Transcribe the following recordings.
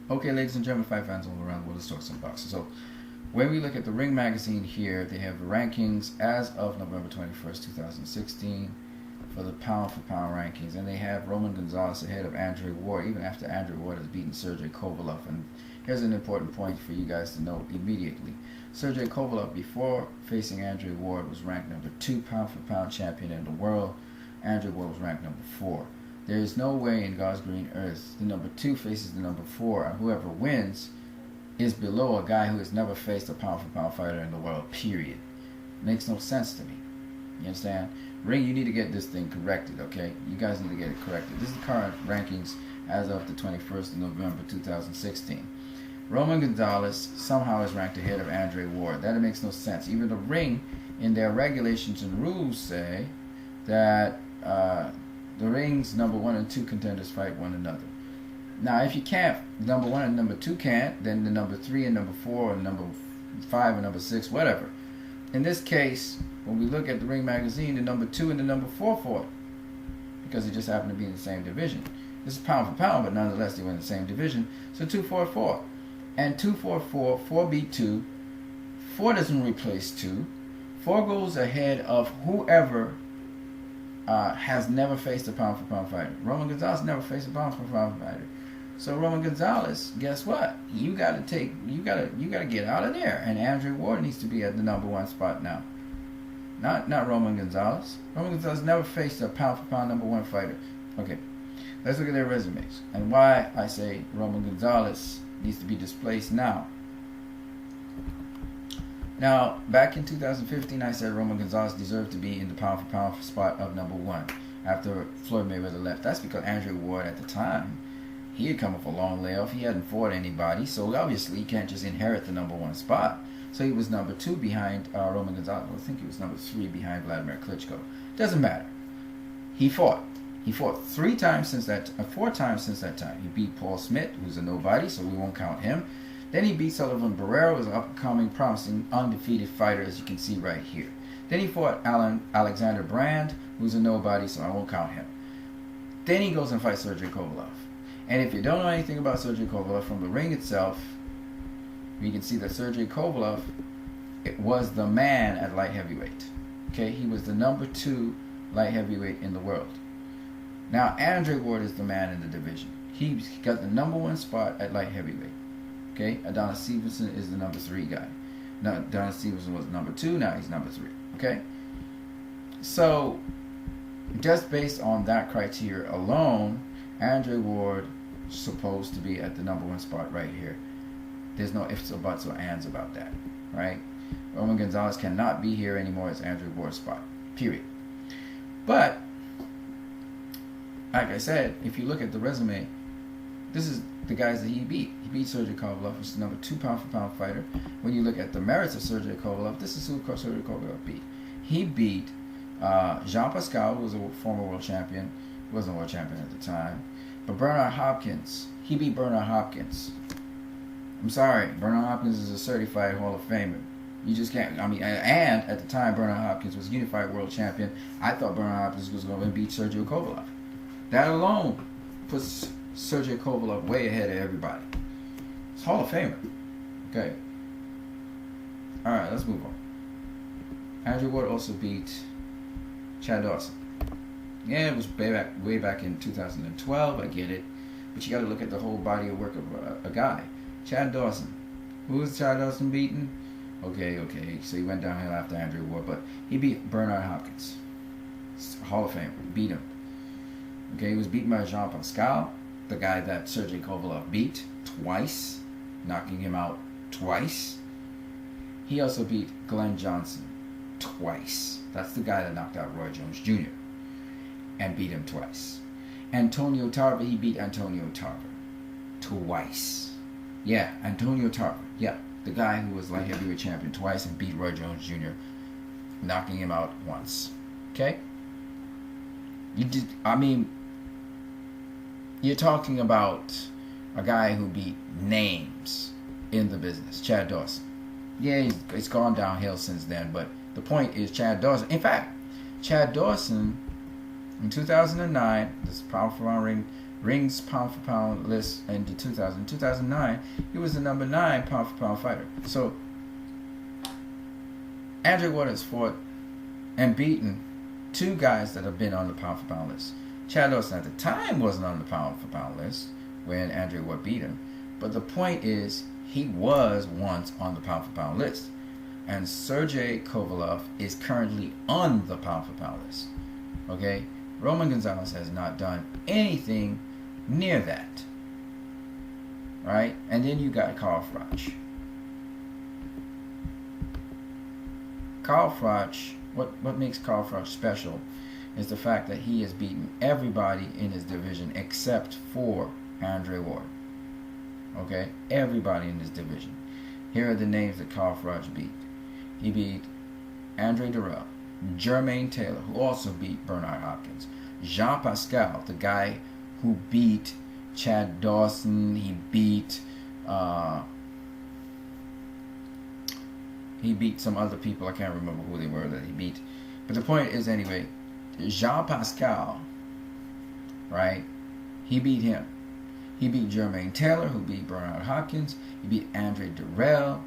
Okay, ladies and gentlemen, fight fans all around the world, let's talk some boxing. So, when we look at the Ring magazine here, they have the rankings as of November 21st, 2016 for the pound-for-pound rankings. And they have Roman Gonzalez ahead of Andre Ward, even after Andre Ward has beaten Sergey Kovalev. And here's an important point for you guys to know immediately. Sergey Kovalev, before facing Andre Ward, was ranked number 2 pound-for-pound champion in the world. Andre Ward was ranked number 4. There is no way in God's green earth the number 2 faces the number 4, and whoever wins is below a guy who has never faced a pound-for-pound fighter in the world, period. Makes no sense to me. You understand? Ring, you need to get this thing corrected, okay? You guys need to get it corrected. This is the current rankings as of the 21st of November 2016. Roman Gonzalez somehow is ranked ahead of Andre Ward. That makes no sense. Even the Ring, in their regulations and rules, say that the Ring's number 1 and 2 contenders fight one another. Now, if you can't, number 1 and number 2 can't, then the number 3 and number 4 and number 5 and number 6, whatever. In this case, when we look at the Ring magazine, the number 2 and the number 4 fought because they just happen to be in the same division. This is pound for pound, but nonetheless they were in the same division. So 2 4 4, and 2 4 4, 4 beat 2. 4 doesn't replace 2. 4 goes ahead of whoever has never faced a pound-for-pound fighter. Roman Gonzalez never faced a pound-for-pound fighter. So Roman Gonzalez, guess what? You gotta get out of there. And Andre Ward needs to be at the number 1 spot now. Not Roman Gonzalez. Roman Gonzalez never faced a pound-for-pound number 1 fighter. Okay, let's look at their resumes and why I say Roman Gonzalez needs to be displaced now. Now, back in 2015, I said Roman Gonzalez deserved to be in the pound-for-pound spot of number 1 after Floyd Mayweather left. That's because Andre Ward at the time, he had come off a long layoff. He hadn't fought anybody, so obviously he can't just inherit the number 1 spot. So he was number 2 behind Roman Gonzalez. I think he was number 3 behind Vladimir Klitschko. Doesn't matter. He fought. He fought 4 times since that time. He beat Paul Smith, who's a nobody, so we won't count him. Then he beat Sullivan Barrero, who's an upcoming, promising, undefeated fighter, as you can see right here. Then he fought Alexander Brand, who's a nobody, so I won't count him. Then he goes and fights Sergey Kovalev. And if you don't know anything about Sergey Kovalev from the ring itself, you can see that Sergey Kovalev was the man at light heavyweight. Okay, he was the number 2 light heavyweight in the world. Now, Andre Ward is the man in the division. He got the number 1 spot at light heavyweight. Okay, Adonis Stevenson is the number 3 guy. Now, Adonis Stevenson was number 2, now he's number 3. Okay? So, just based on that criteria alone, Andre Ward is supposed to be at the number 1 spot right here. There's no ifs or buts or ands about that. Right? Roman Gonzalez cannot be here anymore as Andre Ward's spot. Period. But, like I said, if you look at the resume, this is the guys that he beat. He beat Sergey Kovalev, which is the number 2 pound-for-pound fighter. When you look at the merits of Sergey Kovalev, this is who Sergey Kovalev beat. He beat Jean Pascal, who was a former world champion. He wasn't a world champion at the time. But Bernard Hopkins, he beat Bernard Hopkins. I'm sorry, Bernard Hopkins is a certified Hall of Famer. You just can't, and at the time, Bernard Hopkins was unified world champion. I thought Bernard Hopkins was going to beat Sergey Kovalev. That alone puts Sergey Kovalev way ahead of everybody. It's Hall of Famer. Okay. Alright, let's move on. Andre Ward also beat Chad Dawson. Yeah, it was way back in 2012, I get it. But you got to look at the whole body of work of a guy. Chad Dawson. Who was Chad Dawson beating? Okay. So he went downhill after Andre Ward, but he beat Bernard Hopkins. Hall of Famer. Beat him. Okay, he was beaten by Jean Pascal, the guy that Sergey Kovalev beat twice, knocking him out twice. He also beat Glenn Johnson twice. That's the guy that knocked out Roy Jones Jr. and beat him twice. Antonio Tarver, he beat Antonio Tarver twice. Yeah, Antonio Tarver. Yeah, the guy who was light heavyweight champion twice and beat Roy Jones Jr., knocking him out once. Okay? You're talking about a guy who beat names in the business, Chad Dawson. Yeah, it's gone downhill since then, but the point is Chad Dawson. In fact, Chad Dawson, in 2009, this powerful Ring Ring's pound for pound list in 2009, he was the number 9 pound for pound fighter. So Andre Ward has fought and beaten 2 guys that have been on the pound for pound list. Chad Dawson at the time wasn't on the pound for pound list when Andre Ward beat him. But the point is, he was once on the pound for pound list. And Sergey Kovalev is currently on the pound for pound list. Okay? Roman Gonzalez has not done anything near that. Right? And then you got Carl Froch. Carl Froch, what makes Carl Froch special is the fact that he has beaten everybody in his division except for Andre Ward. Okay? Everybody in his division. Here are the names that Carl Froch beat. He beat Andre Durrell, Jermaine Taylor, who also beat Bernard Hopkins, Jean Pascal, the guy who beat Chad Dawson. He beat some other people. I can't remember who they were that he beat. But the point is, anyway, Jean Pascal, right? He beat him. He beat Jermaine Taylor, who beat Bernard Hopkins. He beat Andre Durrell.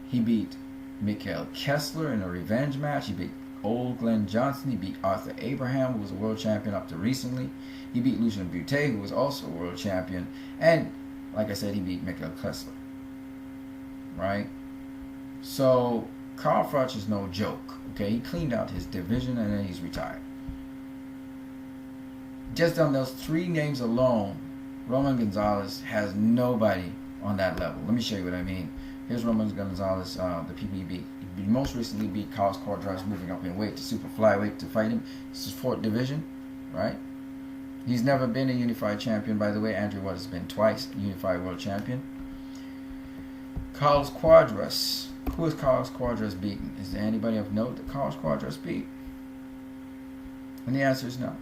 He beat Mikhail Kessler in a revenge match. He beat old Glenn Johnson. He beat Arthur Abraham, who was a world champion up to recently. He beat Lucian Butte, who was also a world champion. And, like I said, he beat Mikhail Kessler. Right? So, Carl Froch is no joke. Okay? He cleaned out his division and then he's retired. Just on those 3 names alone, Roman Gonzalez has nobody on that level. Let me show you what I mean. Here's Roman Gonzalez, the people he beat. He most recently beat Carlos Cortez, moving up in weight to super flyweight to fight him. This is 4th division, right? He's never been a unified champion, by the way. Andre Ward has been twice unified world champion. Carlos Cuadras. Who has Carlos Cuadras beaten? Is there anybody of note that Carlos Cuadras beat? And the answer is no.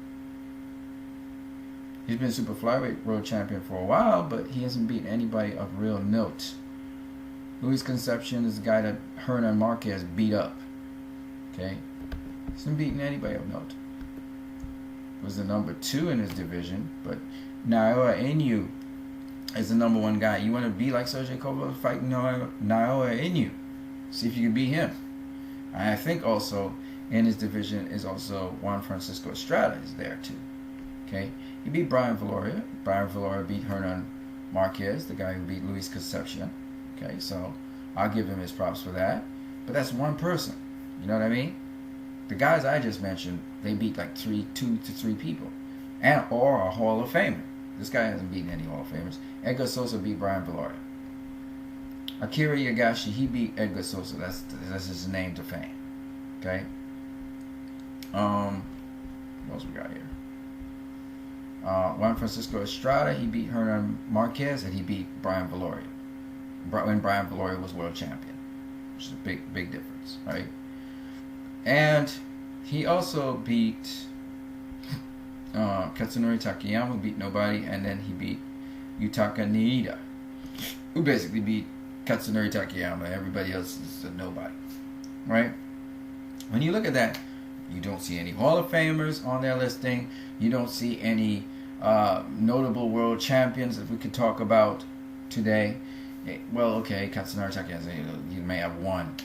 He's been super flyweight world champion for a while, but he hasn't beaten anybody of real note. Luis Concepcion is the guy that Hernan Marquez beat up. Okay? He hasn't beaten anybody of note. Was the number 2 in his division, but Naoya Inoue is the number 1 guy. You want to be like Sergey Kovalev, fighting Naoya Inoue. See if you can beat him. I think also in his division is also Juan Francisco Estrada is there too. Okay? He beat Brian Viloria. Brian Viloria beat Hernan Marquez, the guy who beat Luis Concepcion. Okay, so I'll give him his props for that. But that's one person. You know what I mean? The guys I just mentioned, they beat like 2 to 3 people. Or a Hall of Famer. This guy hasn't beaten any Hall of Famers. Edgar Sosa beat Brian Viloria. Akira Yagashi, he beat Edgar Sosa. That's his name to fame. Okay? What else we got here? Juan Francisco Estrada, he beat Hernan Marquez, and he beat Brian Viloria. When Brian Viloria was world champion, which is a big difference, right? And he also beat Katsunori Takayama, who beat nobody, and then he beat Yutaka Niida, who basically beat Katsunori Takayama. Everybody else is a nobody, right? When you look at that, you don't see any Hall of Famers on their listing. You don't see any notable world champions that we could talk about today. Well, okay, Katsunori Takayama, you may have 1.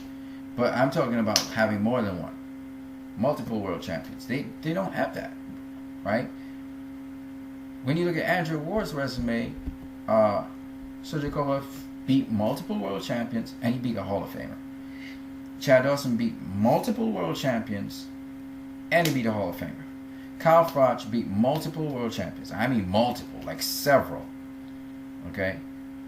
But I'm talking about having more than 1. Multiple world champions. They don't have that, right? When you look at Andre Ward's resume, Sergey Kovalev beat multiple world champions, and he beat a Hall of Famer. Chad Dawson beat multiple world champions, and he beat a Hall of Famer. Kyle Froch beat multiple world champions. I mean multiple, like several. Okay?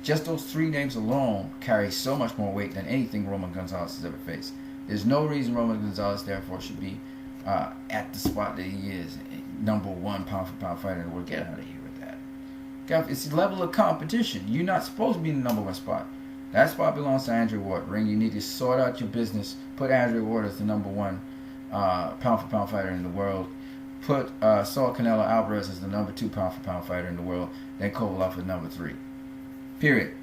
Just those 3 names alone carry so much more weight than anything Roman Gonzalez has ever faced. There's no reason Roman Gonzalez, therefore, should be at the spot that he is, number 1 pound-for-pound fighter in the world. Get out of here with that. It's a level of competition. You're not supposed to be in the number 1 spot. That spot belongs to Andre Ward. Ring, you need to sort out your business. Put Andre Ward as the number 1 pound-for-pound fighter in the world. Put Saul Canelo Alvarez as the number 2 pound-for-pound fighter in the world. Then Kovalev at number 3. Period.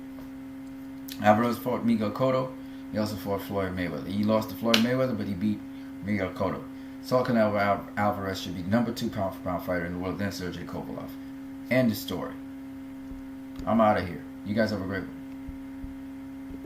Alvarez fought Miguel Cotto. He also fought Floyd Mayweather. He lost to Floyd Mayweather, but he beat Miguel Cotto. Saul Canelo Alvarez should be number 2 pound-for-pound fighter in the world, then Sergey Kovalev. End of story. I'm out of here. You guys have a great one.